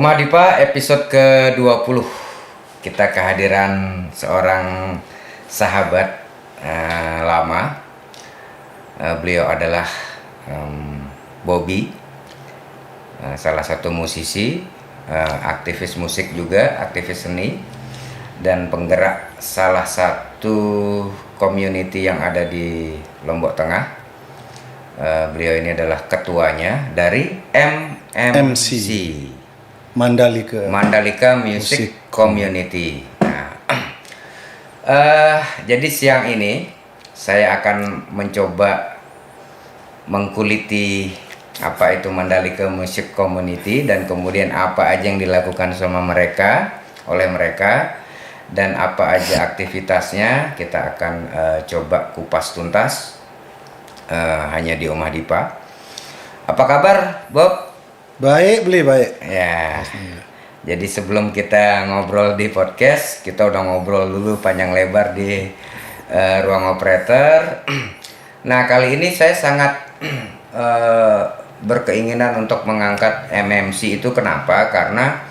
Rumah Dipa episode ke-20. Kita kehadiran seorang sahabat lama. Beliau adalah Bobby, salah satu musisi, aktivis musik juga, aktivis seni, dan penggerak salah satu community yang ada di Lombok Tengah. Beliau ini adalah ketuanya dari MMC. Mandalika Music Community. Nah, jadi siang ini saya akan mencoba mengkuliti apa itu Mandalika Music Community dan kemudian apa aja yang dilakukan sama mereka, oleh mereka, dan apa aja aktivitasnya. Kita akan coba kupas tuntas hanya di Rumah Dipa. Apa kabar, Bob? Baik, baik. Ya. Jadi sebelum kita ngobrol di podcast, kita udah ngobrol dulu panjang lebar di ruang operator. Nah, kali ini saya sangat berkeinginan untuk mengangkat MMC itu. Kenapa? Karena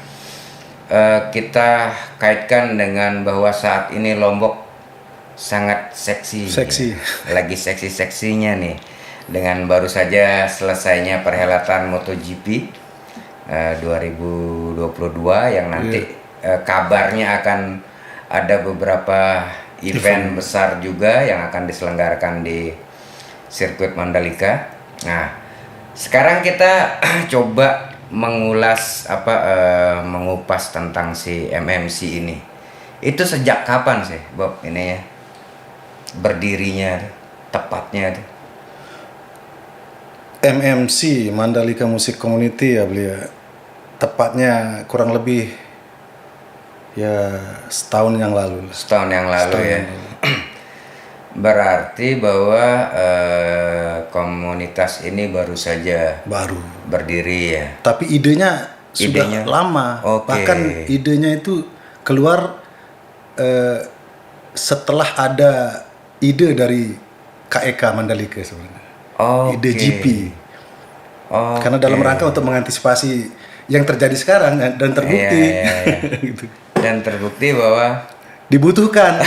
kita kaitkan dengan bahwa saat ini Lombok sangat seksi. Lagi seksi-seksinya nih. Dengan baru saja selesainya perhelatan MotoGP 2022 yang nanti kabarnya akan ada beberapa event besar juga yang akan diselenggarakan di sirkuit Mandalika. Nah, sekarang kita coba mengulas mengupas tentang si MMC ini. Itu sejak kapan sih, Bob, ini ya? Berdirinya tepatnya tuh. MMC, Mandalika Music Community ya beliau. Tepatnya kurang lebih ya setahun yang lalu. Ya. Berarti bahwa komunitas ini baru saja berdiri ya. Tapi idenya sudah lama. Bahkan idenya itu keluar setelah ada ide dari KEK Mandalika sebenarnya. Ide GP. Karena dalam rangka untuk mengantisipasi yang terjadi sekarang dan terbukti. Gitu. Dan terbukti bahwa dibutuhkan.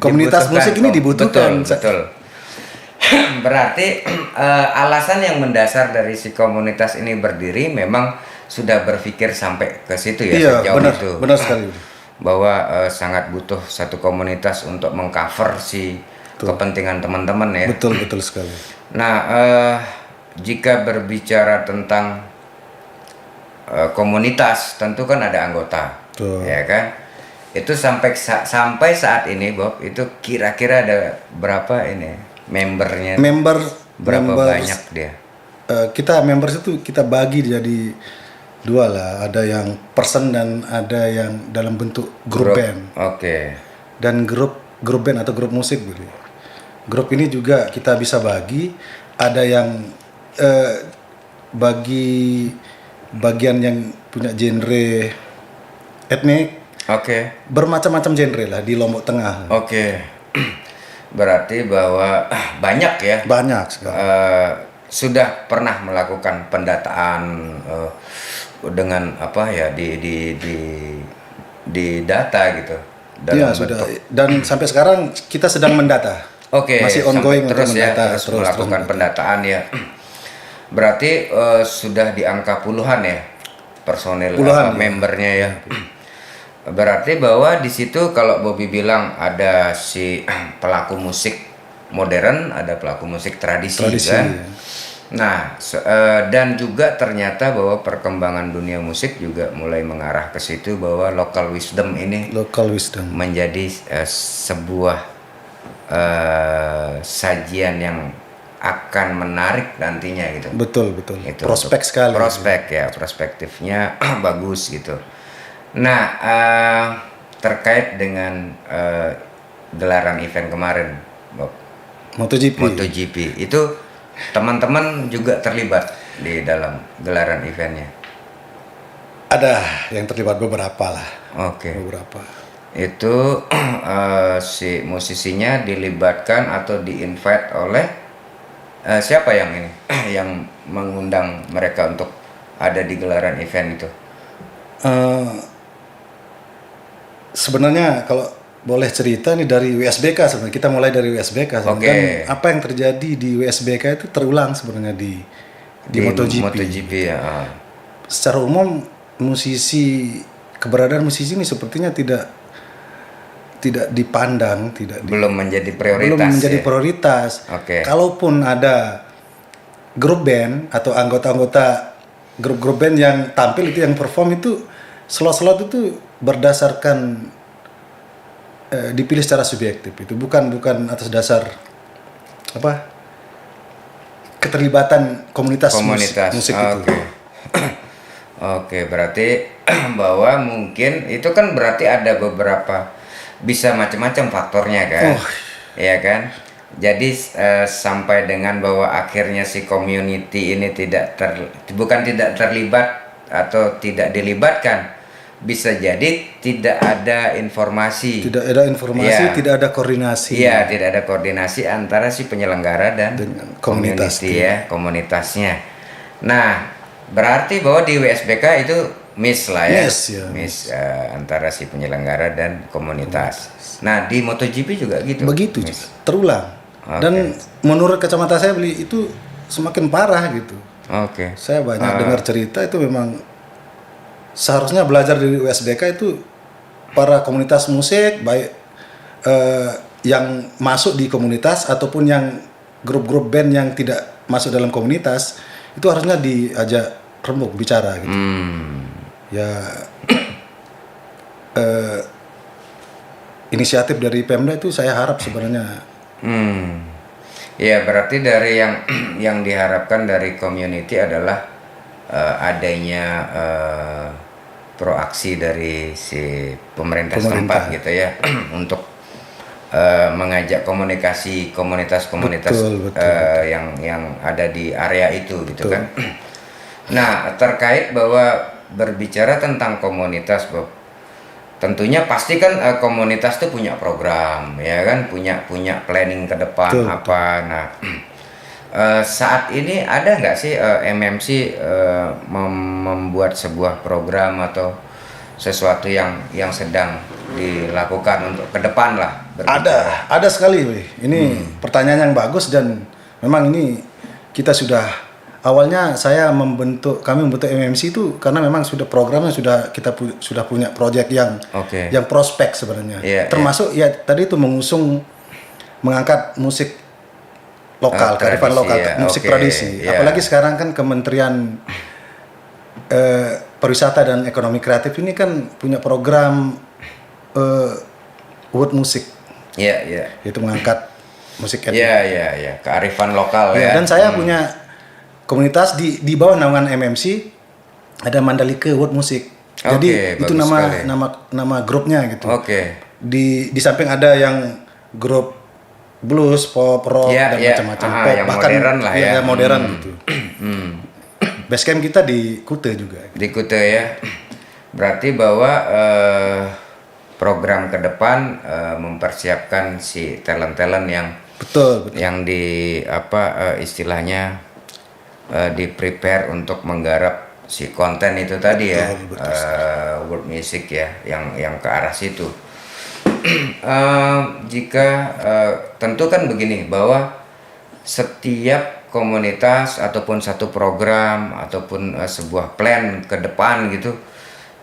Komunitas musik ini dibutuhkan. Betul. Berarti alasan yang mendasar dari si komunitas ini berdiri memang sudah berpikir sampai ke situ ya, sejauh itu. Benar sekali. Bahwa sangat butuh satu komunitas untuk mengcover si kepentingan teman-teman ya. Betul sekali. Nah, jika berbicara tentang komunitas, tentu kan ada anggota, ya kan? Itu sampai saat ini, Bob, itu kira-kira ada berapa ini membernya? Berapa banyak dia? Kita members itu kita bagi jadi dua lah, ada yang person dan ada yang dalam bentuk grup band. Dan grup band atau grup musik gitu. Grup ini juga kita bisa bagi, ada yang bagi bagian yang punya genre etnik. Bermacam-macam genre lah di Lombok Tengah. Berarti bahwa banyak ya. Banyak sekali. Sudah pernah melakukan pendataan dengan di data gitu. Sudah. Dan sampai sekarang kita sedang mendata. Masih ongoing terus melakukan pendataan ya. Berarti sudah di angka puluhan ya personil membernya ya. Berarti bahwa di situ kalau Bobby bilang ada si pelaku musik modern, ada pelaku musik tradisi kan. Ya. Nah, dan juga ternyata bahwa perkembangan dunia musik juga mulai mengarah ke situ, bahwa local wisdom ini menjadi sebuah sajian yang akan menarik nantinya gitu. Betul. Itu prospek sekali. Prospektifnya bagus gitu. Nah, terkait dengan gelaran event kemarin, Bob, MotoGP itu teman-teman juga terlibat di dalam gelaran eventnya? Ada yang terlibat beberapa lah. Beberapa. Itu si musisinya dilibatkan atau di-invite oleh siapa yang ini yang mengundang mereka untuk ada di gelaran event itu? Eh, sebenarnya kalau boleh cerita nih dari WSBK sebenarnya, kita mulai dari WSBK. Dan apa yang terjadi di WSBK itu terulang sebenarnya di MotoGP ya. Secara umum keberadaan musisi ini sepertinya tidak dipandang, belum menjadi prioritas. Kalaupun ada grup band atau anggota-anggota grup-grup band yang tampil itu, yang perform itu, slot-slot itu berdasarkan dipilih secara subjektif, itu bukan atas dasar keterlibatan komunitas. Musik itu. Oke, berarti bahwa mungkin itu kan berarti ada beberapa, bisa macam-macam faktornya kan, ya kan. Jadi sampai dengan bahwa akhirnya si community ini bukan tidak terlibat atau tidak dilibatkan, bisa jadi tidak ada informasi, tidak ada koordinasi. Iya, tidak ada koordinasi antara si penyelenggara dan community ya, komunitasnya. Nah, berarti bahwa di WSBK itu miss antara si penyelenggara dan komunitas. Nah, di MotoGP juga gitu. Begitu juga, terulang. Dan menurut kacamata saya itu semakin parah gitu. Saya banyak dengar cerita itu, memang seharusnya belajar di WSBK itu para komunitas musik, baik yang masuk di komunitas ataupun yang grup-grup band yang tidak masuk dalam komunitas, itu harusnya diajak rembuk bicara gitu. Ya inisiatif dari Pemda itu saya harap sebenarnya. Ya, berarti dari yang diharapkan dari community adalah adanya proaksi dari si pemerintah setempat gitu ya, untuk mengajak komunikasi komunitas-komunitas yang ada di area itu gitu kan. Nah, terkait bahwa berbicara tentang komunitas, Bob, tentunya pasti kan komunitas itu punya program ya kan, punya planning ke depan. Nah, saat ini ada nggak sih MMC membuat sebuah program atau sesuatu yang sedang dilakukan untuk ke depan lah? Ada sekali, ini pertanyaan yang bagus, dan memang ini kita awalnya kami membentuk MMC itu karena memang programnya kita sudah punya proyek yang prospek sebenarnya. Termasuk tadi itu mengangkat musik lokal, kearifan lokal, musik tradisi. Apalagi sekarang kan Kementerian Pariwisata dan Ekonomi Kreatif ini kan punya program World Music. Itu mengangkat musik kearifan lokal ya. Dan saya punya komunitas di bawah naungan MMC, ada Mandalika World Music. Jadi itu nama grupnya gitu. Di samping ada yang grup blues, pop, rock, dan macam-macam pop, yang bahkan modern lah ya. Modern gitu. Basecamp kita di Kuta juga. Di Kuta ya. Berarti bahwa program ke depan mempersiapkan si talent-talent yang betul. Yang istilahnya di prepare untuk menggarap si konten itu tadi ya, world music ya, yang ke arah situ. Jika tentu kan begini, bahwa setiap komunitas ataupun satu program ataupun sebuah plan ke depan gitu,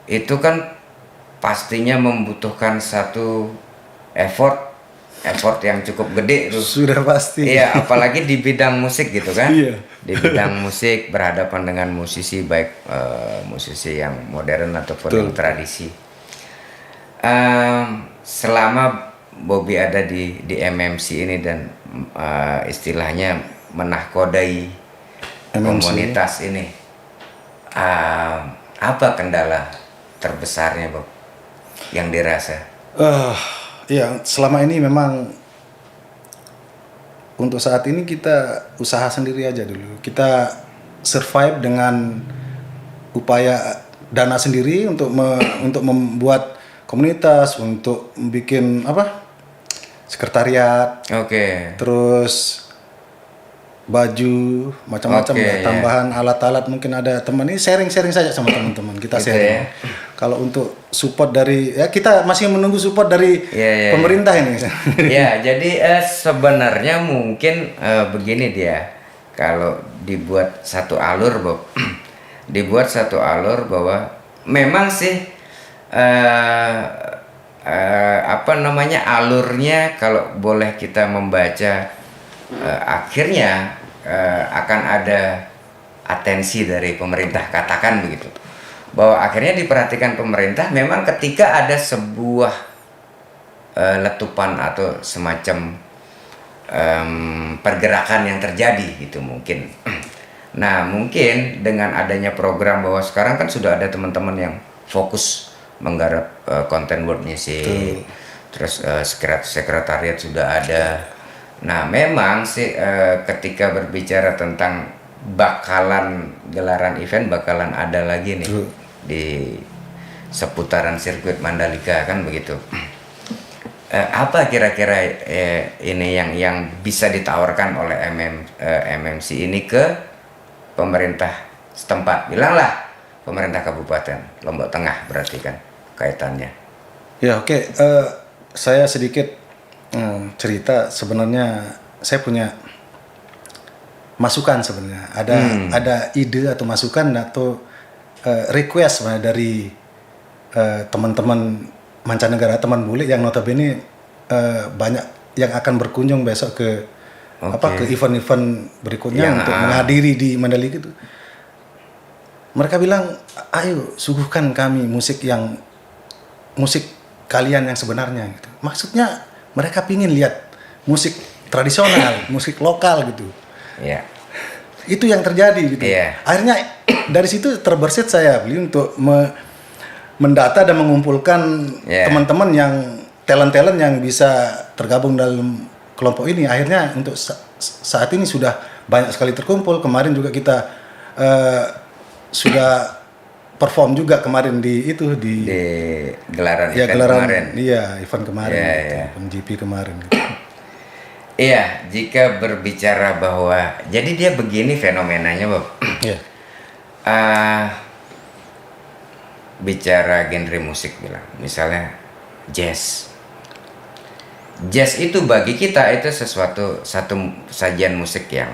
itu kan pastinya membutuhkan satu effort yang cukup gede tuh. Sudah pasti. Iya, apalagi di bidang musik gitu kan. Iya. Di bidang musik berhadapan dengan musisi, baik musisi yang modern ataupun yang tradisi. Selama Bobby ada di MMC ini dan istilahnya menahkodai komunitas ini, apa kendala terbesarnya, Bob, yang dirasa? Ya, selama ini memang untuk saat ini kita usaha sendiri aja dulu. Kita survive dengan upaya dana sendiri untuk membuat komunitas, untuk bikin sekretariat. Terus baju macam-macam tambahan alat-alat, mungkin ada teman ini sharing saja sama teman-teman kita sharing. Kalau untuk support dari ya kita masih menunggu support dari pemerintah ini. Ya, jadi sebenarnya mungkin begini dia. Kalau dibuat satu alur, Bob. Dibuat satu alur bahwa memang sih alurnya kalau boleh kita membaca akhirnya akan ada atensi dari pemerintah, katakan begitu, bahwa akhirnya diperhatikan pemerintah memang ketika ada sebuah letupan atau semacam pergerakan yang terjadi gitu mungkin. Nah mungkin dengan adanya program bahwa sekarang kan sudah ada teman-teman yang fokus menggarap konten world music, terus sekretariat sudah ada. Nah memang sih ketika berbicara tentang bakalan gelaran event bakalan ada lagi nih di seputaran sirkuit Mandalika kan begitu. Apa kira-kira ini yang bisa ditawarkan oleh MMC ini ke pemerintah setempat? Bilanglah pemerintah Kabupaten Lombok Tengah berarti kan kaitannya. Ya oke. Saya sedikit cerita. Sebenarnya saya punya masukan sebenarnya. Ada ide atau masukan atau request sebenarnya dari teman-teman mancanegara, teman bule yang notabene banyak yang akan berkunjung besok ke ke event-event berikutnya untuk menghadiri di Mandalika itu. Mereka bilang, ayo suguhkan kami musik kalian yang sebenarnya gitu. Maksudnya mereka pingin lihat musik tradisional, musik lokal gitu. Yeah. Itu yang terjadi gitu. Yeah. Akhirnya dari situ terbersit saya beli untuk mendata dan mengumpulkan teman-teman yang talent-talent yang bisa tergabung dalam kelompok ini. Akhirnya untuk saat ini sudah banyak sekali terkumpul. Kemarin juga kita sudah perform juga kemarin di gelaran event kemarin. Iya, event kemarin event GP kemarin gitu. Iya, jika berbicara bahwa jadi dia begini fenomenanya, Bob. Iya. Bicara genre musik bilang, misalnya jazz. Jazz itu bagi kita itu satu sajian musik yang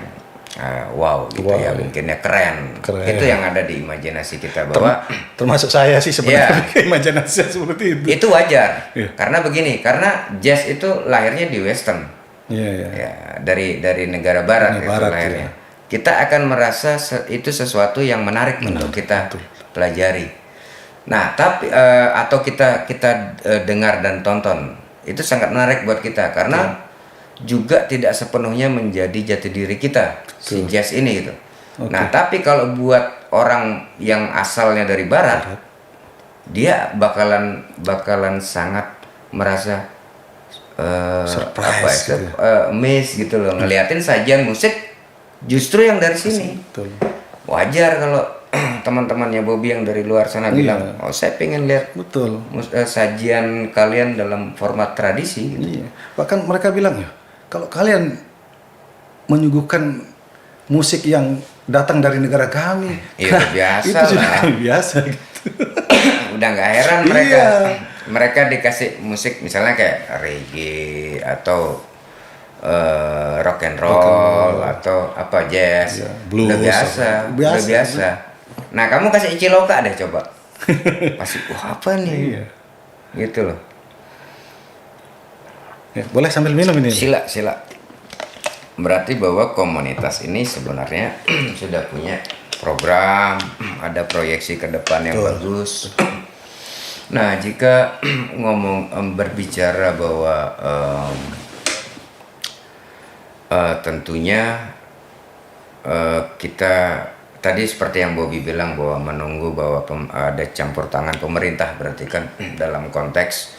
wow gitu ya, mungkinnya keren. Itu yang ada di imajinasi kita bahwa termasuk saya sih sebenarnya imajinasi seperti itu. Itu wajar. Karena begini, karena jazz itu lahirnya di western. Ya, dari negara barat itu lahirnya. Kita akan merasa itu sesuatu yang menarik untuk kita pelajari. Nah, tapi atau kita dengar dan tonton, itu sangat menarik buat kita karena juga tidak sepenuhnya menjadi jati diri kita si jazz ini gitu. Nah, tapi kalau buat orang yang asalnya dari barat, dia bakalan sangat merasa surprise, amazed gitu loh, ngeliatin sajian musik justru yang dari sini. Wajar kalau teman-temannya Bobby yang dari luar sana bilang, oh saya pengen lihat sajian kalian dalam format tradisi gitu. Bahkan mereka bilang ya, kalau kalian menyuguhkan musik yang datang dari negara kami, biasa itu lah. Biasa gitu. Udah nggak heran mereka dikasih musik misalnya kayak reggae atau rock and roll atau apa jazz, blues, udah biasa. Nah kamu kasih Iciloka deh coba, pasti apa nih, gitu loh. Ya, boleh sambil minum ini. Sila. Berarti bahwa komunitas ini sebenarnya sudah punya program, ada proyeksi ke depan yang bagus. Nah, jika berbicara bahwa tentunya kita tadi seperti yang Bobby bilang bahwa menunggu bahwa ada campur tangan pemerintah, berarti kan dalam konteks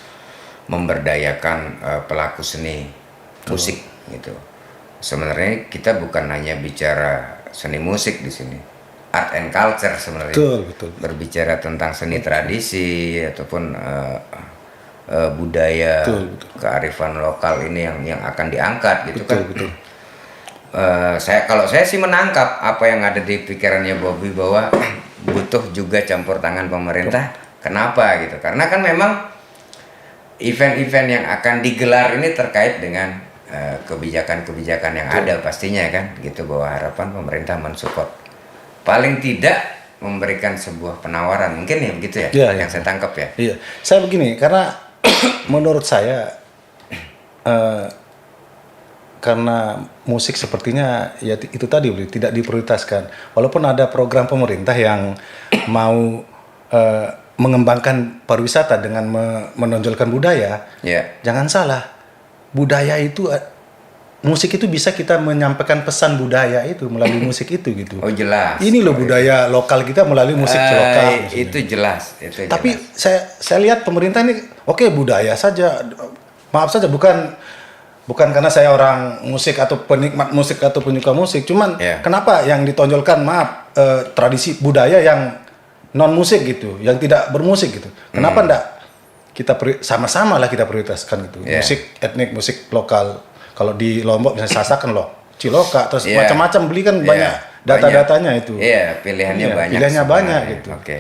memberdayakan pelaku seni musik gitu. Sebenarnya kita bukan hanya bicara seni musik di sini, art and culture sebenarnya. Betul. Berbicara tentang seni tradisi ataupun budaya, kearifan lokal ini yang akan diangkat gitu kan. Kalau saya sih menangkap apa yang ada di pikirannya Bobby bahwa butuh juga campur tangan pemerintah Kenapa gitu? Karena kan memang event-event yang akan digelar ini terkait dengan kebijakan-kebijakan yang ada pastinya kan, gitu, bahwa harapan pemerintah mensupport. Paling tidak memberikan sebuah penawaran, mungkin ya begitu ya, yang saya tangkap ya. Iya, saya begini, karena menurut saya karena musik sepertinya ya itu tadi tidak diprioritaskan. Walaupun ada program pemerintah yang mau mengembangkan pariwisata dengan menonjolkan budaya, jangan salah, budaya itu musik itu bisa kita menyampaikan pesan budaya itu melalui musik itu gitu. Oh jelas. Ini loh budaya lokal kita melalui musik lokal. Itu jelas. Tapi saya lihat pemerintah ini oke, budaya saja. Maaf saja, bukan karena saya orang musik atau penikmat musik atau penyuka musik. Cuman kenapa yang ditonjolkan tradisi budaya yang non musik gitu, yang tidak bermusik gitu. Kenapa enggak kita sama-sama lah kita prioritaskan gitu. Musik etnik, musik lokal. Kalau di Lombok misalnya Sasakan loh, Ciloka, terus macam-macam, beli kan banyak data-datanya itu. Iya, pilihannya banyak. Pilihannya banyak gitu. Oke.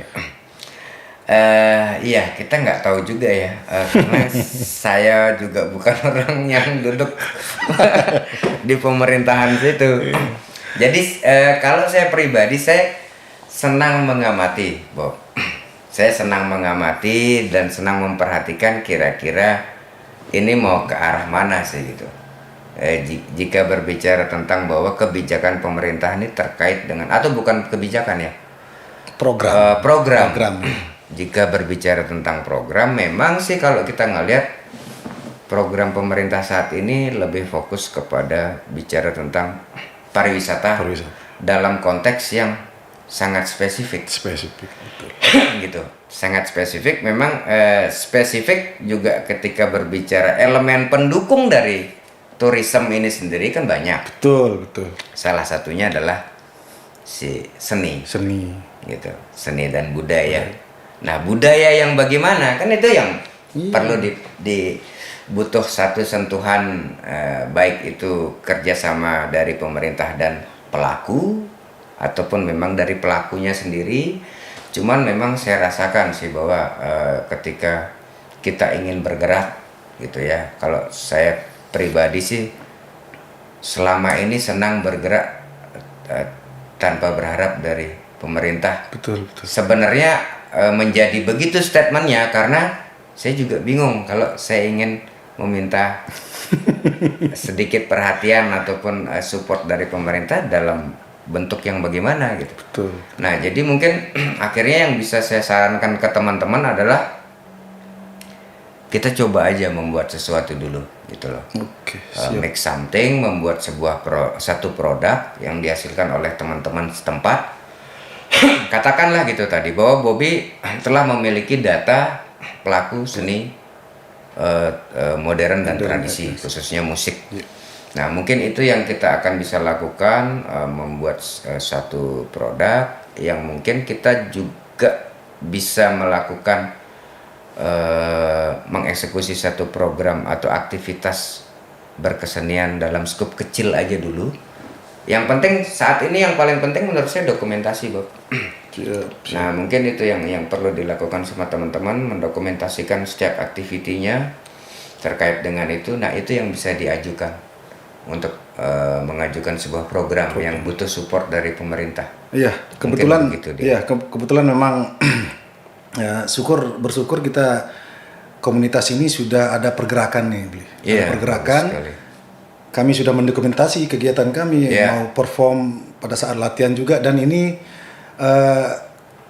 Iya, kita nggak tahu juga ya, karena saya juga bukan orang yang duduk di pemerintahan situ. Jadi kalau saya pribadi, saya senang mengamati, Bob. Saya senang mengamati dan senang memperhatikan kira-kira ini mau ke arah mana sih gitu. Jika berbicara tentang bahwa kebijakan pemerintah ini terkait dengan, atau bukan kebijakan ya, program. Jika berbicara tentang program, memang sih kalau kita ngelihat program pemerintah saat ini lebih fokus kepada bicara tentang pariwisata. Dalam konteks yang sangat spesifik betul. Gitu, sangat spesifik. Memang spesifik juga ketika berbicara elemen pendukung dari tourism ini sendiri kan banyak. Betul. Salah satunya adalah si seni gitu, seni dan budaya. Nah, budaya yang bagaimana kan itu yang perlu butuh satu sentuhan, baik itu kerjasama dari pemerintah dan pelaku ataupun memang dari pelakunya sendiri. Cuman memang saya rasakan sih bahwa ketika kita ingin bergerak gitu ya, kalau saya pribadi sih selama ini senang bergerak tanpa berharap dari pemerintah. Betul. Sebenarnya menjadi begitu statementnya karena saya juga bingung kalau saya ingin meminta sedikit perhatian ataupun support dari pemerintah dalam bentuk yang bagaimana gitu. Betul. Nah, jadi mungkin akhirnya yang bisa saya sarankan ke teman-teman adalah kita coba aja membuat sesuatu dulu gitu loh. Make something, membuat satu produk yang dihasilkan oleh teman-teman setempat. Katakanlah gitu tadi bahwa Bobby telah memiliki data pelaku seni modern dan tradisi, khususnya musik. Nah, mungkin itu yang kita akan bisa lakukan, membuat satu produk yang mungkin kita juga bisa melakukan mengeksekusi satu program atau aktivitas berkesenian dalam skup kecil aja dulu. Yang penting saat ini, yang paling penting menurut saya dokumentasi, Bob. Nah, mungkin itu yang perlu dilakukan sama teman-teman, mendokumentasikan setiap aktivitinya terkait dengan itu. Nah, itu yang bisa diajukan untuk mengajukan sebuah program yang butuh support dari pemerintah. Iya, kebetulan kebetulan memang ya, bersyukur kita komunitas ini sudah ada pergerakan nih, ada pergerakan. Kami sudah mendokumentasi kegiatan kami, mau perform pada saat latihan juga, dan ini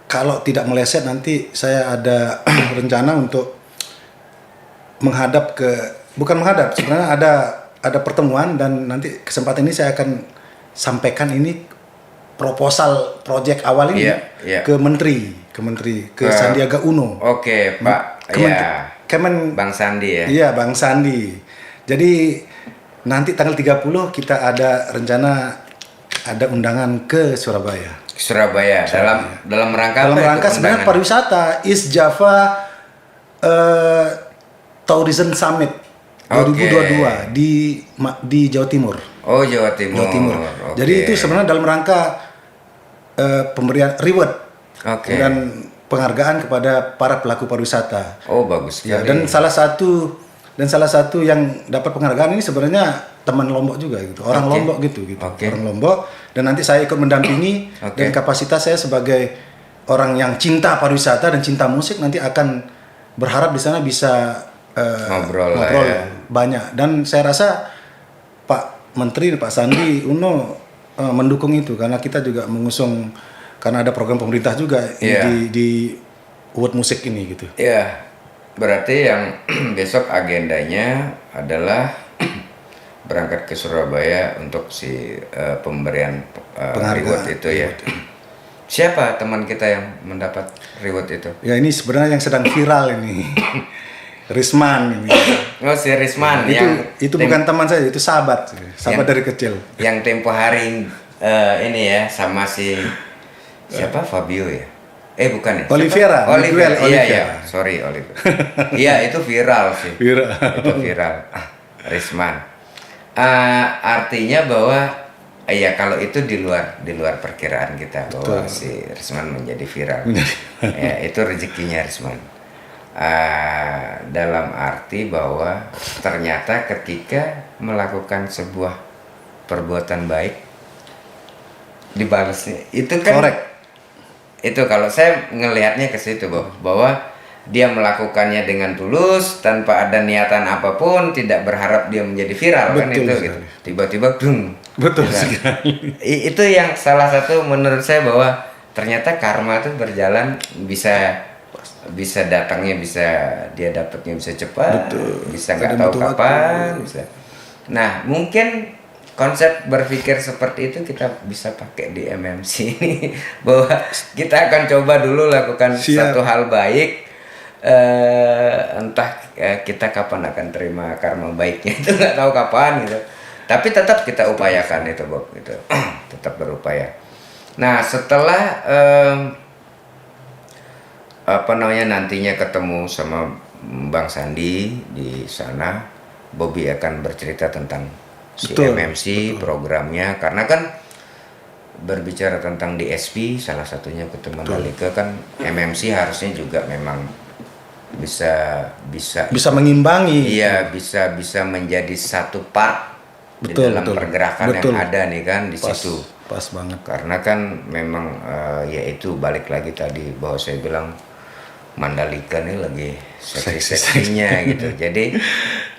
kalau tidak meleset nanti saya ada rencana untuk sebenarnya ada pertemuan, dan nanti kesempatan ini saya akan sampaikan ini proposal project awal ini ke Sandiaga Uno. Oke, Pak. Bang Sandi ya. Iya, Bang Sandi. Jadi nanti tanggal 30 kita ada rencana ada undangan ke Surabaya. Dalam rangka sebenarnya pariwisata East Java Tourism Summit 2022 di Jawa Timur. Oh, Jawa Timur. Jadi itu sebenarnya dalam rangka pemberian reward dan penghargaan kepada para pelaku pariwisata. Oh, bagus Ya, sekali. dan salah satu yang dapat penghargaan ini sebenarnya teman Lombok juga gitu. Orang Lombok gitu. Orang Lombok, dan nanti saya ikut mendampingi dan kapasitas saya sebagai orang yang cinta pariwisata dan cinta musik nanti akan berharap di sana bisa ngobrol ya. Banyak, dan saya rasa Pak Menteri, Pak Sandi Uno mendukung itu karena kita juga mengusung, karena ada program pemerintah juga di World Musik ini gitu. Iya, berarti yang besok agendanya adalah berangkat ke Surabaya untuk si pemberian reward itu ya. Siapa teman kita yang mendapat reward itu? Ya, ini sebenarnya yang sedang viral ini. Risman ini. Oh, si Risman itu bukan teman saya, itu sahabat dari kecil. Yang tempo hari ini ya sama si siapa, Fabio ya? Bukan ya? Oliveira. Iya. Sorry, Oliveira. Iya, itu viral sih. Itu viral. Risman. Artinya bahwa ya kalau itu di luar perkiraan kita bahwa si Risman menjadi viral. Ya, itu rezekinya Risman. Dalam arti bahwa ternyata ketika melakukan sebuah perbuatan baik dibalasnya itu kan korek. Itu kalau saya ngelihatnya ke situ bahwa dia melakukannya dengan tulus tanpa ada niatan apapun, tidak berharap dia menjadi viral. Betul, kan itu gitu. Tiba-tiba betul nah, sekali. Itu yang salah satu menurut saya bahwa ternyata karma itu berjalan, bisa datangnya, bisa dia dapatnya bisa cepat, bisa nggak tahu kapan, bisa. Nah, mungkin konsep berpikir seperti itu kita bisa pakai di MMC ini bahwa kita akan coba dulu lakukan satu hal baik, entah kita kapan akan terima karma baiknya itu nggak tahu kapan gitu. Tapi tetap kita upayakan itu, Bob, gitu. Tetap berupaya. Nah, setelah nantinya ketemu sama Bang Sandi di sana, Bobby akan bercerita tentang MMC programnya, karena kan berbicara tentang DSP salah satunya Kota Mandalika kan, MMC harusnya juga memang bisa mengimbangi. Iya, bisa menjadi satu part di dalam pergerakan yang ada nih kan di situ. Pas banget. Karena kan memang yaitu balik lagi tadi bahwa saya bilang Mandalika nih lagi seksi-seksinya gitu. Jadi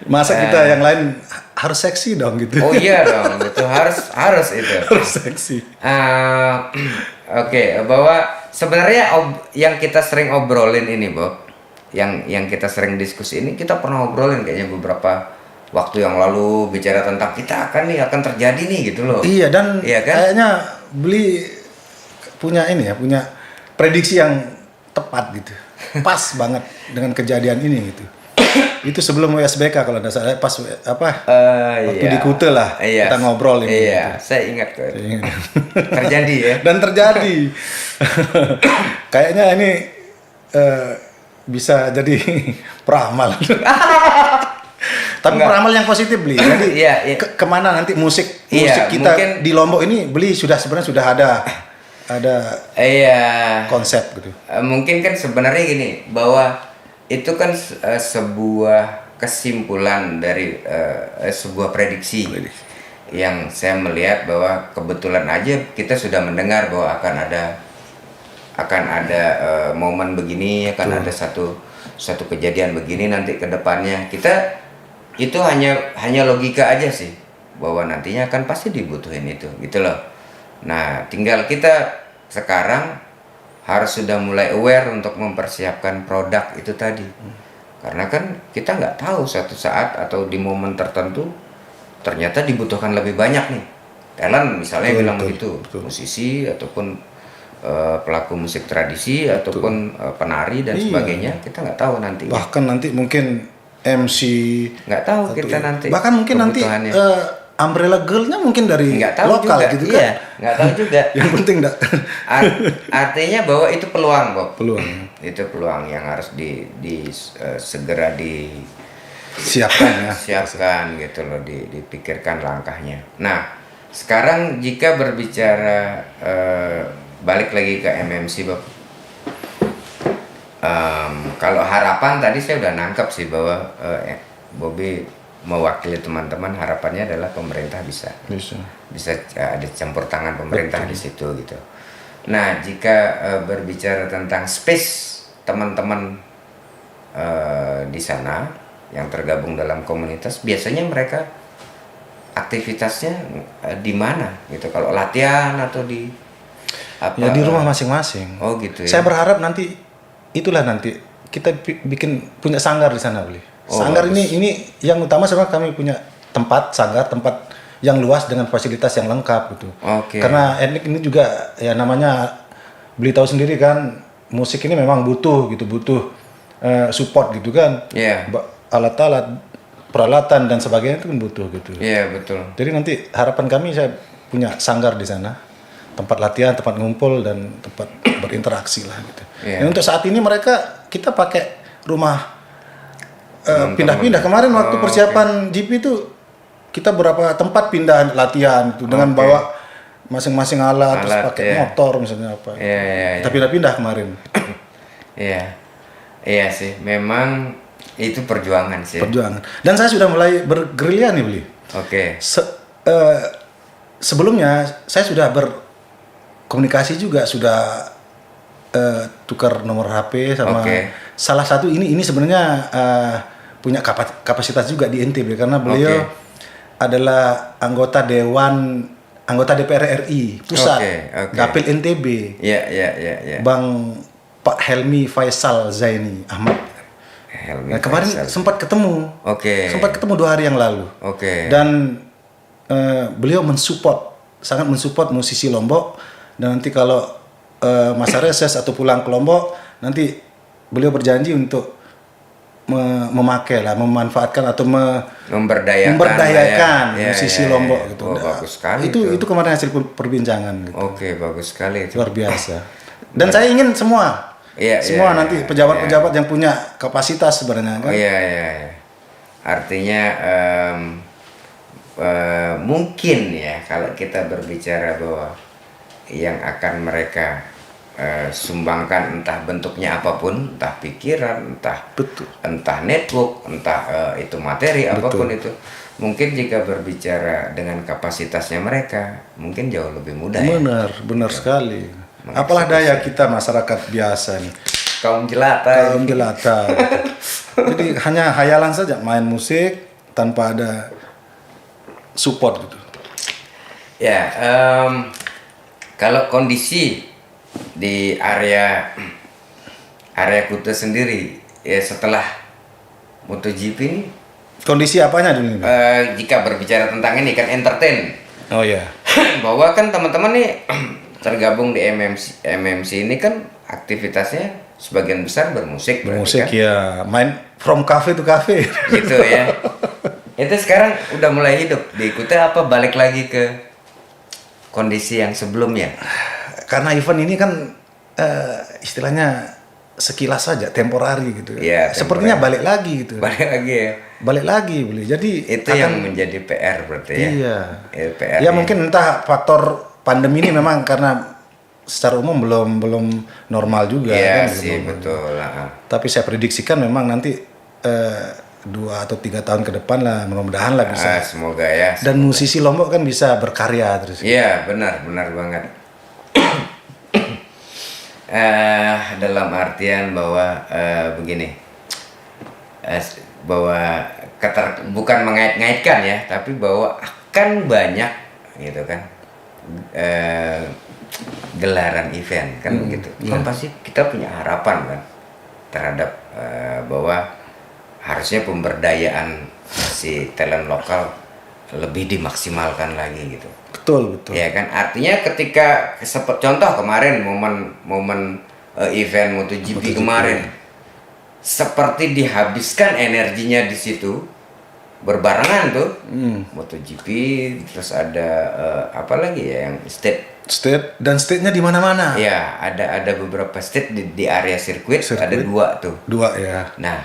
masa kita yang lain harus seksi dong gitu. Oh iya dong, itu harus itu. Harus seksi. Oke, bahwa sebenarnya yang kita sering obrolin ini, Bob, yang kita sering diskusi ini, kita pernah obrolin kayaknya beberapa waktu yang lalu, bicara tentang kita akan terjadi nih gitu loh. Iya, dan kan? Kayaknya beli punya prediksi yang tepat gitu. Pas banget dengan kejadian ini gitu. Itu sebelum USBK kalau tidak salah, pas waktu di Kute lah kita ngobrol ini. Iya, gitu. Saya ingat kok. Terjadi ya. Dan terjadi. Kayaknya ini bisa jadi peramal. Tapi peramal yang positif, Beli. Jadi kemana nanti musik kita mungkin, di Lombok ini, Beli sebenarnya sudah ada konsep gitu. Mungkin kan sebenarnya gini, bahwa itu kan sebuah kesimpulan dari sebuah prediksi yang saya melihat bahwa kebetulan aja kita sudah mendengar bahwa akan ada momen begini, akan ada satu kejadian begini nanti ke depannya. Kita itu hanya logika aja sih bahwa nantinya akan pasti dibutuhin itu gitu loh. Nah, tinggal kita sekarang harus sudah mulai aware untuk mempersiapkan produk itu tadi. Karena kan kita nggak tahu suatu saat atau di momen tertentu ternyata dibutuhkan lebih banyak nih. Talent misalnya bilang begitu, musisi ataupun pelaku musik tradisi ataupun penari dan sebagainya, kita nggak tahu nanti. Bahkan nanti mungkin MC nggak tahu kita nanti. Bahkan mungkin nanti Umbrella Girl-nya mungkin dari lokal juga, gitu kan? Iya, nggak tahu juga. Yang penting artinya bahwa itu peluang, Bob. Peluang. Itu peluang yang harus segera siapkan gitu loh, dipikirkan langkahnya. Nah, sekarang jika berbicara balik lagi ke MMC, Bob. Kalau harapan tadi saya udah nangkep sih bahwa Bobby mewakili teman-teman, harapannya adalah pemerintah bisa ada campur tangan pemerintah di situ gitu. Nah, jika berbicara tentang space teman-teman di sana yang tergabung dalam komunitas, biasanya mereka aktivitasnya di mana gitu? Kalau latihan atau di apa? Ya di rumah masing-masing. Oh gitu ya. Saya berharap nanti kita bikin punya sanggar di sana, beli. Sanggar ini yang utama sebenarnya kami punya tempat yang luas dengan fasilitas yang lengkap gitu. Karena etnik ini juga ya namanya beli tahu sendiri kan, musik ini memang butuh support gitu kan. Alat-alat, peralatan dan sebagainya itu kan butuh gitu. Iya, betul. Jadi nanti harapan kami saya punya sanggar di sana, tempat latihan, tempat ngumpul dan tempat berinteraksi lah gitu. Dan untuk saat ini kita pakai rumah pindah-pindah. Kemarin waktu persiapan GP itu kita beberapa tempat pindah latihan itu dengan bawa masing-masing alat terus pakai motor misalnya apa. Kita pindah-pindah kemarin. Iya sih, memang itu perjuangan sih. Dan saya sudah mulai bergerilya nih, beli. Sebelumnya saya sudah berkomunikasi juga, sudah tukar nomor HP sama salah satu ini sebenarnya punya kapasitas juga di NTB karena beliau adalah anggota DPR RI pusat, Dapil NTB. Bang Pak Helmi Faisal Zaini Ahmad. Kemarin sempat ketemu. Sempat ketemu 2 hari yang lalu. Dan beliau sangat mensupport musisi Lombok, dan nanti kalau masa reses atau pulang ke Lombok, nanti beliau berjanji untuk memanfaatkan atau memberdayakan musisi Lombok gitu. Bagus sekali. Itu kemarin hasil perbincangan gitu. Bagus sekali itu. Luar biasa. Dan saya ingin semua nanti pejabat-pejabat yang punya kapasitas sebenarnya kan. Artinya mungkin ya kalau kita berbicara bahwa yang akan mereka sumbangkan entah bentuknya apapun, entah pikiran, entah network, entah itu materi, apapun itu, mungkin jika berbicara dengan kapasitasnya mereka mungkin jauh lebih mudah. Benar sekali. Apalah daya kita masyarakat biasa nih, kaum jelata. Jadi hanya hayalan saja main musik tanpa ada support gitu. Kalau kondisi di area Kuta sendiri ya setelah MotoGP ini, kondisi apanya dulu? Jika berbicara tentang ini kan entertain. Bahwa kan teman-teman nih tergabung di MMC ini kan aktivitasnya sebagian besar bermusik kan? Main from cafe to cafe gitu ya. Itu sekarang udah mulai hidup di Kuta apa balik lagi ke kondisi yang sebelumnya? Karena event ini kan istilahnya sekilas saja, temporari gitu. Sepertinya balik lagi gitu. Balik lagi boleh. Jadi itu yang menjadi PR berarti ya. PR. Mungkin entah faktor pandemi ini memang karena secara umum belum normal juga kan. Betul. Tapi saya prediksikan memang nanti 2 atau 3 tahun ke depan lah, mudah-mudahan lah bisa. Semoga ya. Dan musisi Lombok kan bisa berkarya terus. Iya, benar banget. Dalam artian bahwa begini, bahwa bukan mengait-ngaitkan ya, tapi bahwa akan banyak gitu kan gelaran event kan begitu. Kan pasti kita punya harapan kan terhadap bahwa harusnya pemberdayaan si talent lokal lebih dimaksimalkan lagi gitu. Betul. Ya kan, artinya ketika contoh kemarin momen event MotoGP kemarin, seperti dihabiskan energinya di situ berbarengan tuh MotoGP, terus ada apa lagi ya yang state dan state-nya di mana-mana. Ya, ada beberapa state di area sirkuit, ada 2 tuh. 2 ya. Nah,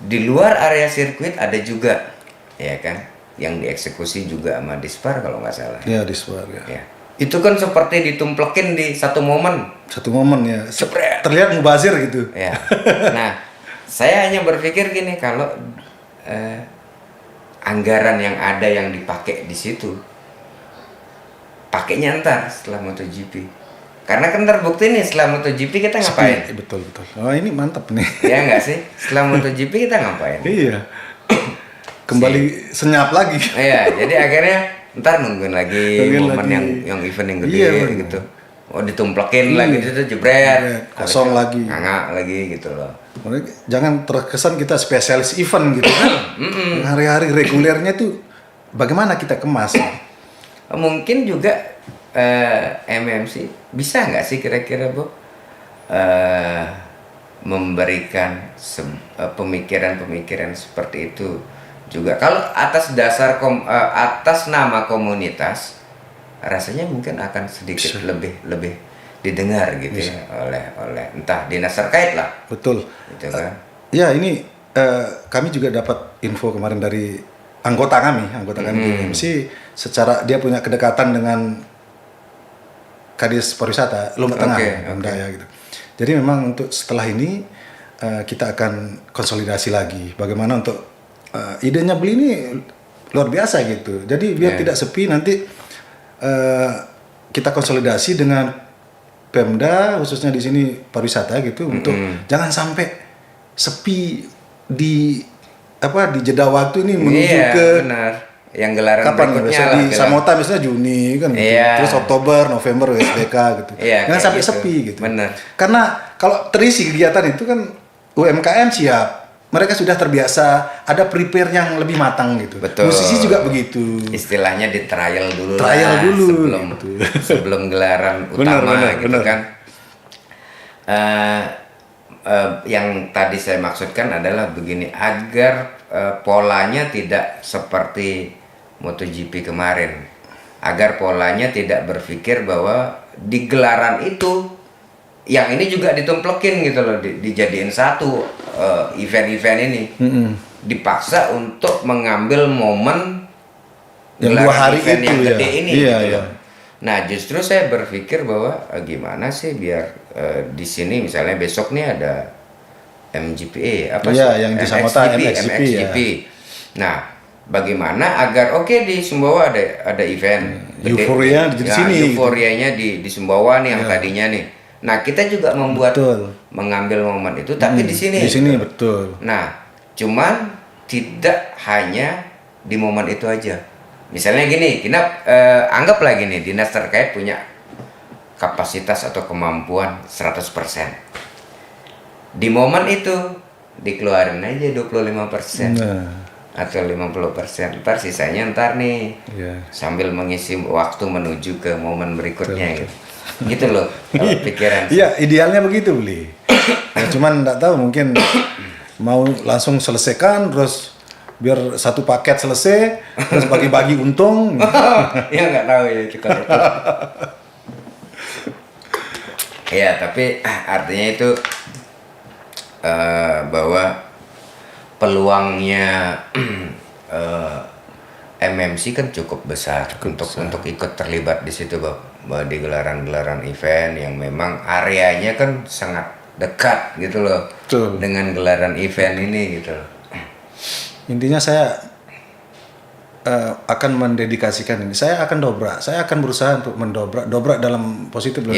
di luar area sirkuit ada juga, ya kan, yang dieksekusi juga sama Dispar kalau nggak salah. Iya, Dispar ya. itu kan seperti ditumplekin di satu momen. Satu momen ya. Jepret. Terlihat mubazir gitu. Ya. Nah, saya hanya berpikir gini, kalau anggaran yang ada yang dipakai di situ, pakainya ntar setelah MotoGP. Karena kan terbukti nih setelah MotoGP kita ngapain? Betul. Oh ini mantap nih. Ya nggak sih? Setelah MotoGP kita ngapain? Iya. Kembali senyap lagi. Iya, jadi akhirnya ntar nungguin lagi momen yang event yang gede gitu. Oh ditumplekin lagi itu jebret, kosong lagi. Nganga lagi gitu loh. Jangan terkesan kita spesialis event gitu kan. Hari-hari regulernya tuh bagaimana kita kemas? Mungkin juga MMC bisa nggak sih kira-kira Bu memberikan pemikiran-pemikiran seperti itu juga, kalau atas dasar atas nama komunitas, rasanya mungkin akan sedikit lebih didengar gitu ya oleh entah dinas terkait lah. Betul. Gitu kan. Ya ini kami juga dapat info kemarin dari anggota kami di MMC, secara dia punya kedekatan dengan Kadis Pariwisata Lombok Tengah, Daya gitu. Jadi memang untuk setelah ini kita akan konsolidasi lagi. Bagaimana untuk idenya Beli ini luar biasa gitu. Jadi biar tidak sepi, nanti kita konsolidasi dengan Pemda khususnya di sini pariwisata gitu, untuk jangan sampai sepi di jeda waktu ini menuju ke benar. Yang gelaran kapan berikutnya di Samota misalnya Juni kan gitu. Terus Oktober, November WSBK gitu. Jangan sampai gitu. sepi gitu. Bener. Karena kalau terisi kegiatan itu kan UMKM siap. Mereka sudah terbiasa, ada prepare yang lebih matang gitu. Betul. Musisi juga begitu. Istilahnya di trial dulu sebelum gelaran utama gitu kan. Yang tadi saya maksudkan adalah begini, agar polanya tidak seperti MotoGP kemarin, agar polanya tidak berpikir bahwa di gelaran itu yang ini juga ditumplekin gitu loh, dijadiin satu event-event ini, dipaksa untuk mengambil momen yang 2 hari event itu yang gede ini gitu loh. Nah justru saya berpikir bahwa gimana sih biar di sini misalnya besok nih ada MGPA yang di Samota MXGP. Nah, bagaimana agar di Sumbawa ada event euforia di sini. Euforianya di Sumbawa nih yang tadinya nih. Nah, kita juga mengambil momen itu tapi di sini. Di sini betul. Nah, cuman tidak hanya di momen itu aja. Misalnya gini, kita anggaplah gini, dinas terkait punya kapasitas atau kemampuan 100%. Di momen itu dikeluarin aja 25%. Atau 50%. Ntar sisanya nih sambil mengisi waktu menuju ke momen berikutnya gitu. Gitu loh pikiran. Iya, idealnya begitu Beli. Cuman enggak tahu, mungkin mau langsung selesaikan terus biar satu paket selesai terus bagi-bagi untung. Ya nggak tahu ya itu. Ya, tapi artinya itu bahwa peluangnya MMC kan cukup besar untuk ikut terlibat di situ, bahwa di gelaran-gelaran event yang memang areanya kan sangat dekat gitu loh. Betul. Dengan gelaran event ini gitu loh. Intinya saya akan mendedikasikan ini. Saya akan berusaha untuk dobrak dalam positif loh.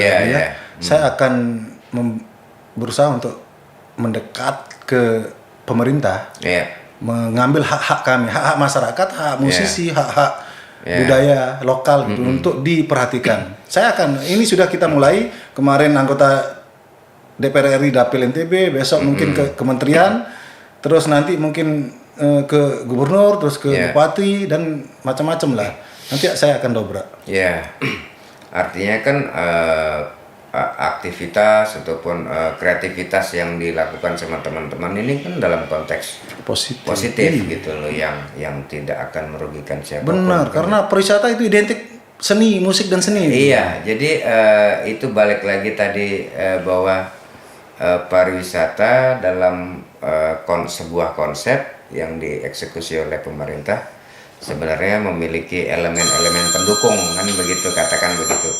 Saya akan berusaha untuk mendekat ke pemerintah, mengambil hak-hak kami, hak-hak masyarakat, hak musisi, hak-hak budaya lokal gitu, untuk diperhatikan. Ini sudah kita mulai kemarin anggota DPR RI Dapil NTB, besok mungkin ke kementerian, terus nanti mungkin ke gubernur, terus ke bupati dan macam-macam lah. Nanti saya akan dobrak. Artinya kan aktivitas ataupun kreativitas yang dilakukan sama teman-teman ini kan dalam konteks positif gitu loh, yang tidak akan merugikan siapapun. Benar, karena pariwisata itu identik seni, musik dan seni. Iya, jadi itu balik lagi tadi bahwa pariwisata dalam sebuah konsep yang dieksekusi oleh pemerintah sebenarnya memiliki elemen-elemen pendukung, kan begitu, katakan begitu.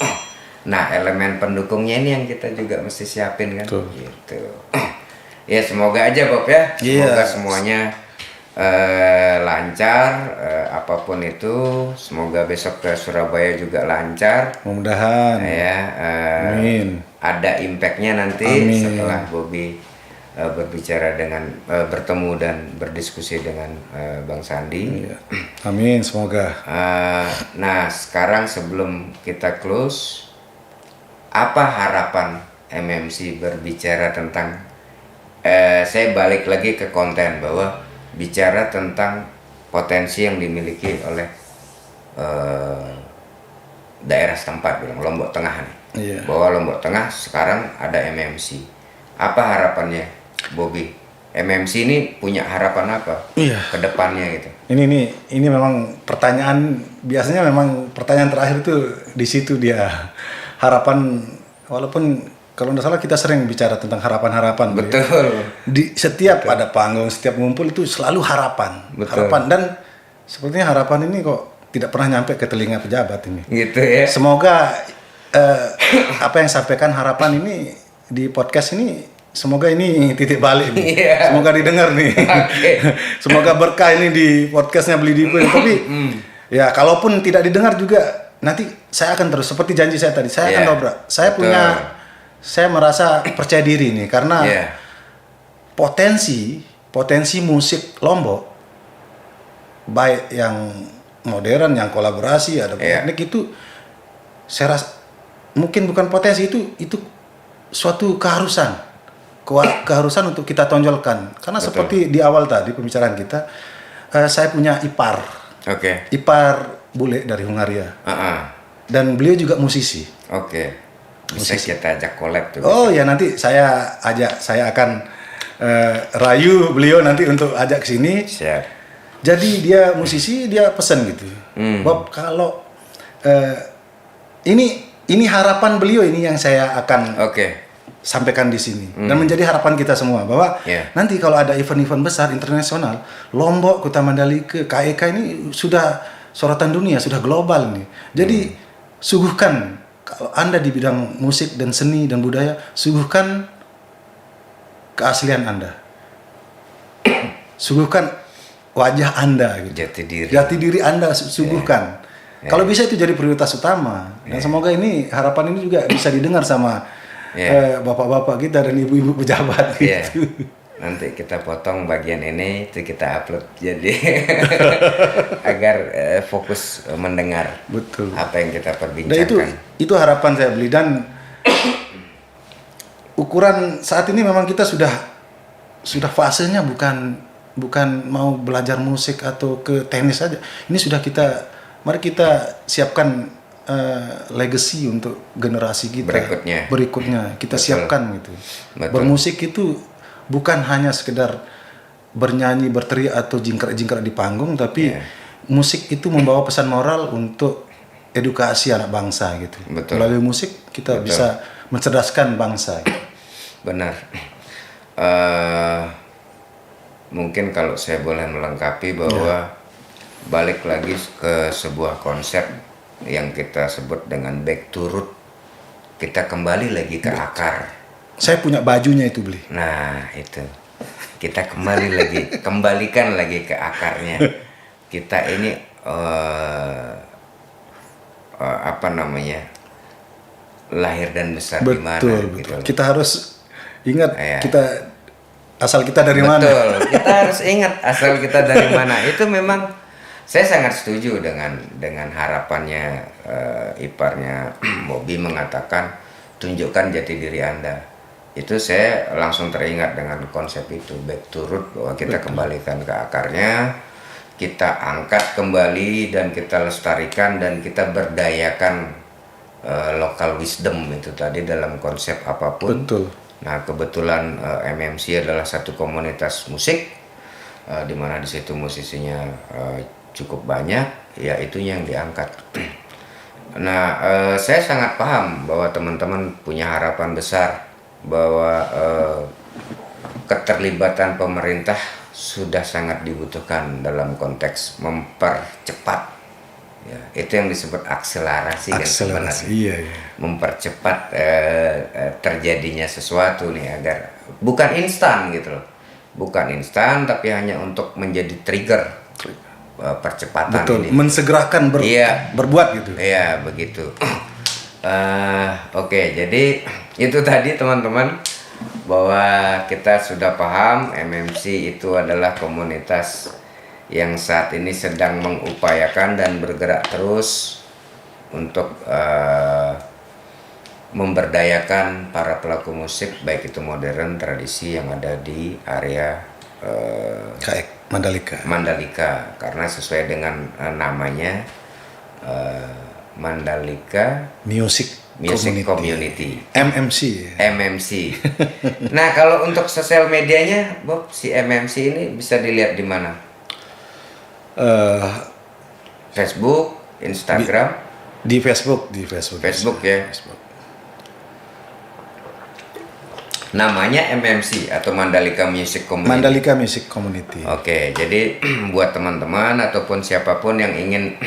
Nah, elemen pendukungnya ini yang kita juga mesti siapin kan. Betul. Gitu. Ya semoga aja Bob ya, semoga semuanya lancar, apapun itu. Semoga besok ke Surabaya juga lancar. Mudah-mudahan. Ya, Amin. ada impactnya nanti. Amin. Setelah Bobby berbicara dengan bertemu dan berdiskusi dengan Bang Sandi. Amin, semoga. Nah, sekarang sebelum kita close, apa harapan MMC berbicara tentang saya balik lagi ke konten, bahwa bicara tentang potensi yang dimiliki oleh daerah setempat, bilang Lombok Tengah nih. Iya. Bahwa Lombok Tengah sekarang ada MMC. Apa harapannya, Bobby? MMC ini punya harapan apa ke depannya gitu? Ini memang pertanyaan, biasanya memang pertanyaan terakhir itu di situ dia harapan, walaupun kalau tidak salah kita sering bicara tentang harapan-harapan. Betul. Ya. Di setiap ada panggung, setiap ngumpul itu selalu harapan. Betul. Harapan, dan sepertinya harapan ini kok tidak pernah nyampe ke telinga pejabat ini. Gitu ya. Semoga apa yang sampaikan harapan ini di podcast ini, semoga ini titik balik nih. Yeah. Semoga didengar nih. Okay. Semoga berkah ini di podcastnya Beli Dipo. Tapi ya kalaupun tidak didengar juga, nanti saya akan terus seperti janji saya tadi. Saya akan dobrak. Saya merasa percaya diri nih karena potensi musik Lombok, baik yang modern, yang kolaborasi, ada teknik itu, saya rasa mungkin bukan potensi, itu suatu keharusan untuk kita tonjolkan. Karena seperti di awal tadi pembicaraan kita, saya punya ipar, ipar bule dari Hungaria, dan beliau juga musisi. Bisa kita ajak collab tuh. Oh ya, nanti saya akan rayu beliau nanti untuk ajak ke sini. Siap. Jadi dia musisi, dia pesan gitu. Bob, kalau ini harapan beliau ini yang saya akan sampaikan di sini, dan menjadi harapan kita semua bahwa nanti kalau ada event-event besar internasional, Lombok, Kota Mandalika, KEK ini sudah sorotan dunia, sudah global nih. Jadi suguhkan, kalau Anda di bidang musik dan seni dan budaya, suguhkan keaslian Anda. Suguhkan wajah Anda gitu. Jati diri Anda suguhkan. Kalau bisa itu jadi prioritas utama. Dan semoga ini, harapan ini juga bisa didengar sama bapak-bapak kita dan ibu-ibu pejabat gitu. Nanti kita potong bagian ini, itu kita upload jadi agar fokus mendengar. Betul. Apa yang kita perbincangkan. Dan itu harapan saya Beli, dan ukuran saat ini memang kita sudah fasenya bukan mau belajar musik atau ke tenis saja. Ini sudah mari kita siapkan legacy untuk generasi kita berikutnya. Kita siapkan gitu. Betul. Bermusik itu bukan hanya sekedar bernyanyi, berteriak atau jingkrak-jingkrak di panggung, tapi musik itu membawa pesan moral untuk edukasi anak bangsa gitu. Betul. Melalui musik kita bisa mencerdaskan bangsa. Gitu. Benar. Mungkin kalau saya boleh melengkapi bahwa balik lagi ke sebuah konsep yang kita sebut dengan back to root. Kita kembali lagi ke akar. Saya punya bajunya itu Beli. Nah itu, kita kembalikan lagi ke akarnya. Kita ini lahir dan besar di mana? Gitu. Kita harus ingat asal kita dari mana. Betul, kita harus ingat asal kita dari mana. Itu memang saya sangat setuju dengan harapannya iparnya Bobby mengatakan tunjukkan jati diri Anda. Itu saya langsung teringat dengan konsep itu, back to root, bahwa kita kembalikan ke akarnya, kita angkat kembali dan kita lestarikan dan kita berdayakan local wisdom itu tadi dalam konsep apapun. Betul. Nah kebetulan MMC adalah satu komunitas musik di mana di situ musisinya cukup banyak, ya itu yang diangkat. Nah saya sangat paham bahwa teman-teman punya harapan besar bahwa keterlibatan pemerintah sudah sangat dibutuhkan dalam konteks mempercepat, ya, itu yang disebut akselerasi kan sebenarnya. Iya. Mempercepat terjadinya sesuatu nih, agar bukan instan gitu loh, bukan instan tapi hanya untuk menjadi trigger percepatan. Betul, ini mensegerakan berbuat gitu. Iya begitu. Oke, jadi itu tadi teman-teman, bahwa kita sudah paham MMC itu adalah komunitas yang saat ini sedang mengupayakan dan bergerak terus untuk memberdayakan para pelaku musik, baik itu modern, tradisi, yang ada di area KX Mandalika, karena sesuai dengan namanya, Mandalika Music Community. MMC. Nah, kalau untuk sosial medianya, Bob, si MMC ini bisa dilihat di mana? Facebook, Instagram? Di Facebook. Facebook ya. Facebook. Namanya MMC atau Mandalika Music Community. Oke, jadi buat teman-teman ataupun siapapun yang ingin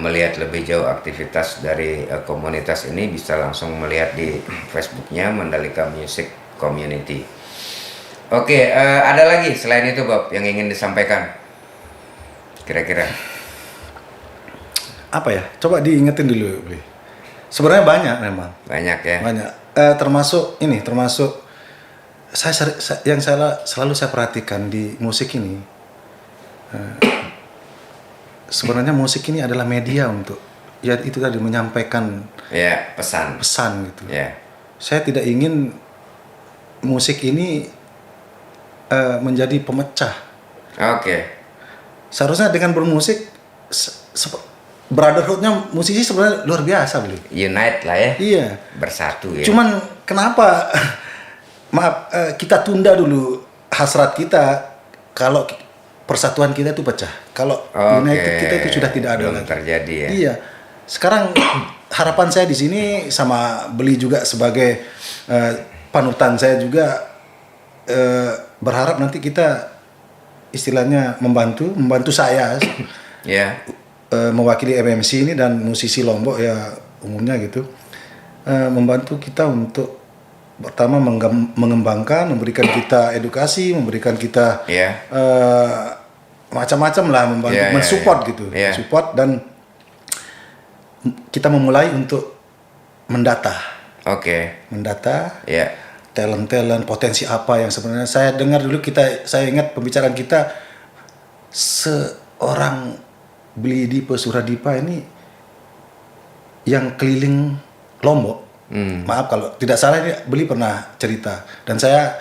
melihat lebih jauh aktivitas dari komunitas ini, bisa langsung melihat di Facebooknya Mandalika Music Community. Oke, ada lagi selain itu Bob yang ingin disampaikan? Kira-kira? Apa ya? Coba diingetin dulu, Bli. Sebenarnya banyak memang. Banyak ya. Banyak. Termasuk yang selalu saya perhatikan di musik ini. Sebenarnya musik ini adalah media untuk, ya itu tadi, menyampaikan pesan gitu. Saya tidak ingin musik ini menjadi pemecah. Seharusnya dengan bermusik brotherhoodnya musisi sebenarnya luar biasa, beli. Unite lah ya. Iya. Bersatu ya. Cuman kenapa kita tunda dulu hasrat kita kalau persatuan kita itu pecah. Kalau united kita itu sudah tidak ada lagi. Terjadi ya. Iya. Sekarang harapan saya di sini sama Beli juga sebagai panutan saya juga, berharap nanti kita istilahnya membantu saya. Ya. Mewakili MMC ini dan musisi Lombok ya umumnya gitu, membantu kita untuk pertama mengembangkan, memberikan kita edukasi, memberikan kita macam-macam lah, membantu, mensupport gitu, support, dan kita memulai untuk mendata, talent potensi apa yang sebenarnya saya dengar dulu, saya ingat pembicaraan kita, seorang Beli Dipa Suradipa ini yang keliling Lombok. Maaf kalau tidak salah, ini Beli pernah cerita, dan saya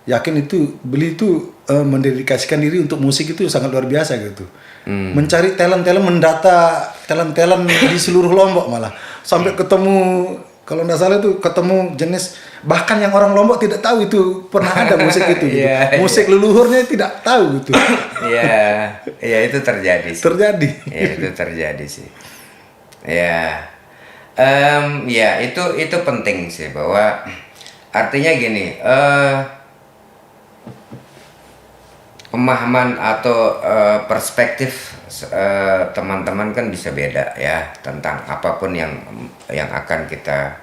yakin itu Beli itu mendedikasikan diri untuk musik itu sangat luar biasa gitu. Mencari talent, mendata talent di seluruh Lombok, malah sampai ketemu, kalau tidak salah itu ketemu jenis, bahkan yang orang Lombok tidak tahu itu pernah ada musik itu gitu. Musik leluhurnya tidak tahu gitu. Iya itu terjadi sih. Ya, itu terjadi sih. Ya itu penting sih, bahwa artinya gini, pemahaman atau perspektif teman-teman kan bisa beda ya tentang apapun yang akan kita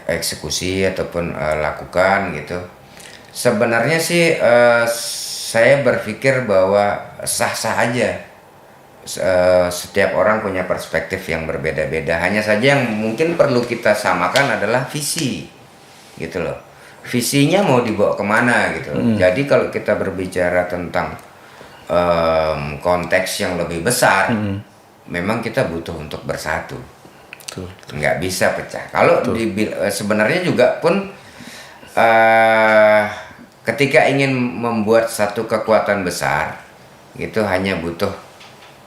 eksekusi ataupun lakukan gitu. Sebenarnya sih saya berpikir bahwa sah-sah aja. Setiap orang punya perspektif yang berbeda-beda. Hanya saja yang mungkin perlu kita samakan adalah visi, gitu loh. Visinya mau dibawa kemana gitu. Jadi kalau kita berbicara tentang konteks yang lebih besar, memang kita butuh untuk bersatu. Nggak bisa pecah. Kalau sebenarnya juga pun ketika ingin membuat satu kekuatan besar, gitu hanya butuh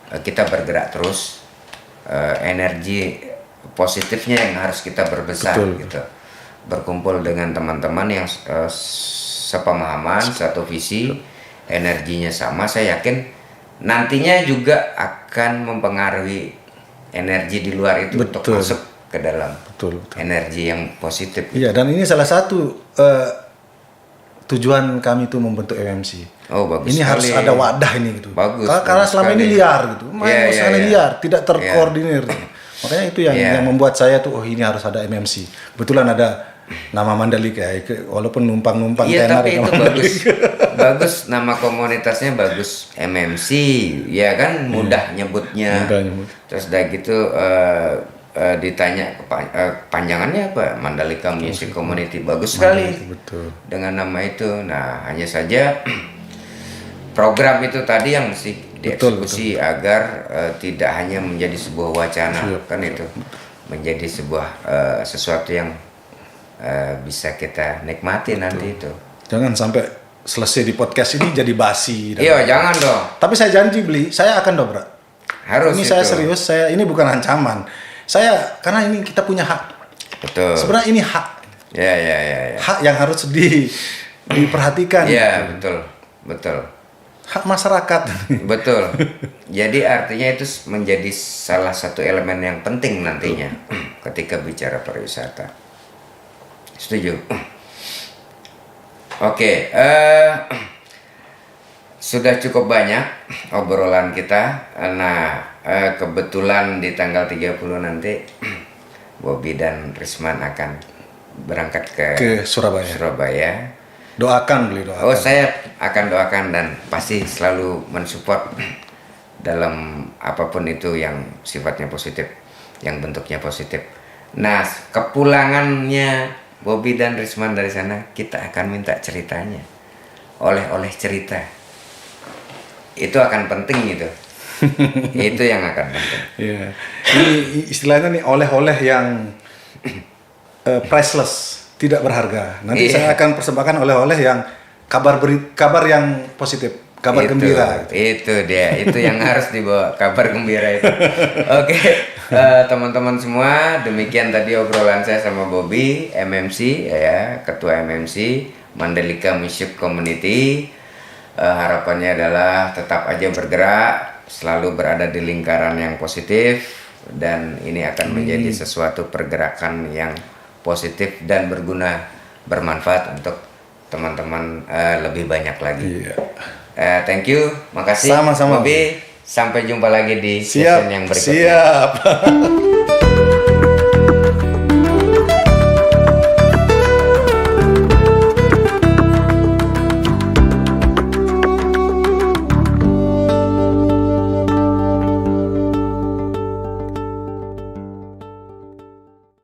kita bergerak terus, energi positifnya yang harus kita berbesar. Gitu. Berkumpul dengan teman-teman yang sepemahaman, satu visi, energinya sama, saya yakin nantinya juga akan mempengaruhi energi di luar itu untuk masuk ke dalam energi yang positif. Iya, dan ini salah satu tujuan kami itu membentuk MMC. Oh, bagus ini sekali. harus ada wadah ini gitu. Bagus. Karena selama sekali. ini liar gitu. Main sana liar, tidak terkoordinir. Makanya itu yang membuat saya tuh ini harus ada MMC. Betulan ada nama Mandalika, walaupun numpang-numpang tenar tapi itu bagus nama komunitasnya bagus, MMC ya kan, mudah nyebutnya. Terus udah gitu ditanya panjangannya apa, Mandalika Music Community, bagus sekali. Betul. Dengan nama itu. Nah, hanya saja program itu tadi yang mesti dieksekusi agar tidak hanya menjadi sebuah wacana. Kan itu menjadi sebuah sesuatu yang bisa kita nikmati nanti itu. Jangan sampai selesai di podcast ini jadi basi. Iya, jangan dong. Tapi saya janji saya akan dobrak. Harus. Ini itu. saya serius, ini bukan ancaman. Saya karena ini kita punya hak. Betul. Sebenarnya ini hak. Ya. Hak yang harus diperhatikan. Iya, betul. Hak masyarakat. Betul. Jadi artinya itu menjadi salah satu elemen yang penting nantinya ketika bicara pariwisata. Setuju. Oke, sudah cukup banyak obrolan kita. Nah, kebetulan di tanggal 30 nanti Bobby dan Risman akan berangkat ke Surabaya. Doakan beli doakan. Oh, saya akan doakan dan pasti selalu mensupport dalam apapun itu yang sifatnya positif, yang bentuknya positif. Nah, kepulangannya Bobby dan Risman dari sana, kita akan minta ceritanya, oleh cerita. Itu akan penting itu. Itu yang akan penting. Iya. Ini istilahnya nih oleh-oleh yang priceless, tidak berharga. Nanti saya akan persembahkan oleh-oleh yang kabar yang positif, kabar gembira. Itu dia, itu yang harus dibawa, kabar gembira itu. Oke, teman-teman semua, demikian tadi obrolan saya sama Bobby, MMC ya, ketua MMC Mandalika Music Community. Harapannya adalah tetap aja bergerak, selalu berada di lingkaran yang positif, dan ini akan menjadi sesuatu pergerakan yang positif dan bermanfaat untuk teman-teman lebih banyak lagi. Thank you, makasih. Sama-sama. Bobby, sampai jumpa lagi di session yang berikutnya. Siap.